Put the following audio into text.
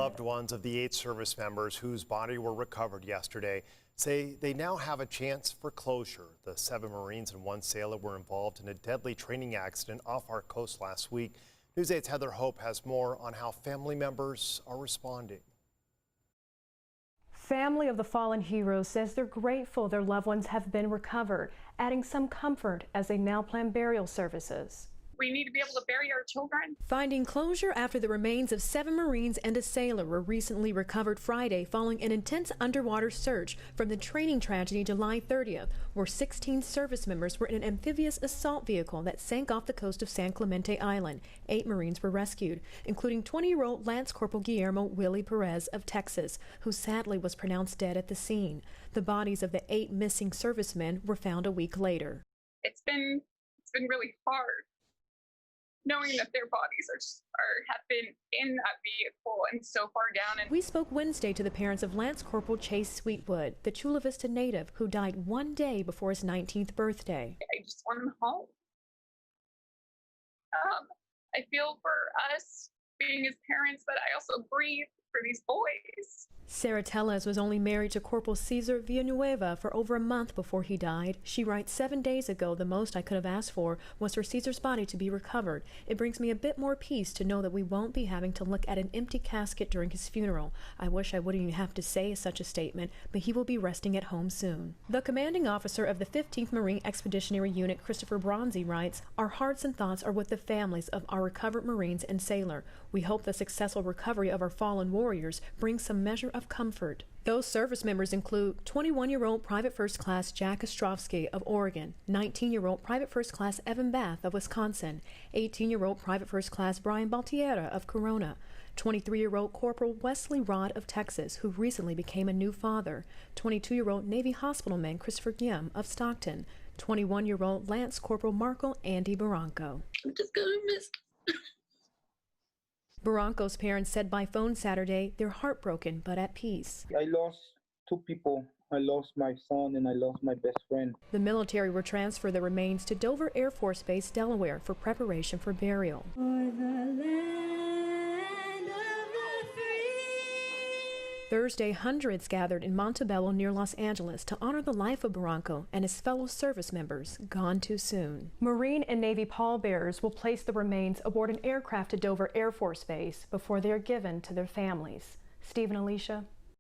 Loved ones of the 8 service members whose bodies were recovered yesterday say they now have a chance for closure. The 7 Marines and 1 sailor were involved in a deadly training accident off our coast last week. News 8's Heather Hope has more on how family members are responding. Family of the fallen heroes says they're grateful their loved ones have been recovered, adding some comfort as they now plan burial services. We need to be able to bury our children. Finding closure after the remains of 7 Marines and a sailor were recently recovered Friday following an intense underwater search from the training tragedy July 30th, where 16 service members were in an amphibious assault vehicle that sank off the coast of San Clemente Island. 8 Marines were rescued, including 20-year-old Lance Corporal Guillermo Willie Perez of Texas, who sadly was pronounced dead at the scene. The bodies of the 8 missing servicemen were found a week later. It's been really hard, knowing that their bodies have been in that vehicle and so far down. We spoke Wednesday to the parents of Lance Corporal Chase Sweetwood, the Chula Vista native who died one day before his 19th birthday. I just want him home. I feel for us being his parents, but I also grieve for these boys. Sarah Tellez was only married to Corporal Cesar Villanueva for over a month before he died. She writes, 7 days ago, the most I could have asked for was for Cesar's body to be recovered. It brings me a bit more peace to know that we won't be having to look at an empty casket during his funeral. I wish I wouldn't even have to say such a statement, but he will be resting at home soon. The commanding officer of the 15th Marine Expeditionary Unit, Christopher Bronzy, writes, our hearts and thoughts are with the families of our recovered Marines and sailor. We hope the successful recovery of our fallen warriors brings some measure of comfort. Those service members include 21-year-old Private First Class Jack Ostrovsky of Oregon, 19-year-old Private First Class Evan Bath of Wisconsin, 18-year-old Private First Class Brian Baltiera of Corona, 23-year-old Corporal Wesley Rod of Texas, who recently became a new father, 22-year-old Navy hospitalman Christopher Guim of Stockton, 21-year-old Lance Corporal Marco Andy Barranco. I'm just gonna miss Barranco's parents said by phone Saturday they're heartbroken but at peace. I lost 2 people. I lost my son and I lost my best friend. The military will transfer the remains to Dover Air Force Base, Delaware, for preparation for burial. For the land of the free. Thursday, hundreds gathered in Montebello near Los Angeles to honor the life of Barranco and his fellow service members gone too soon. Marine and Navy pallbearers will place the remains aboard an aircraft at Dover Air Force Base before they are given to their families. Steve and Alicia.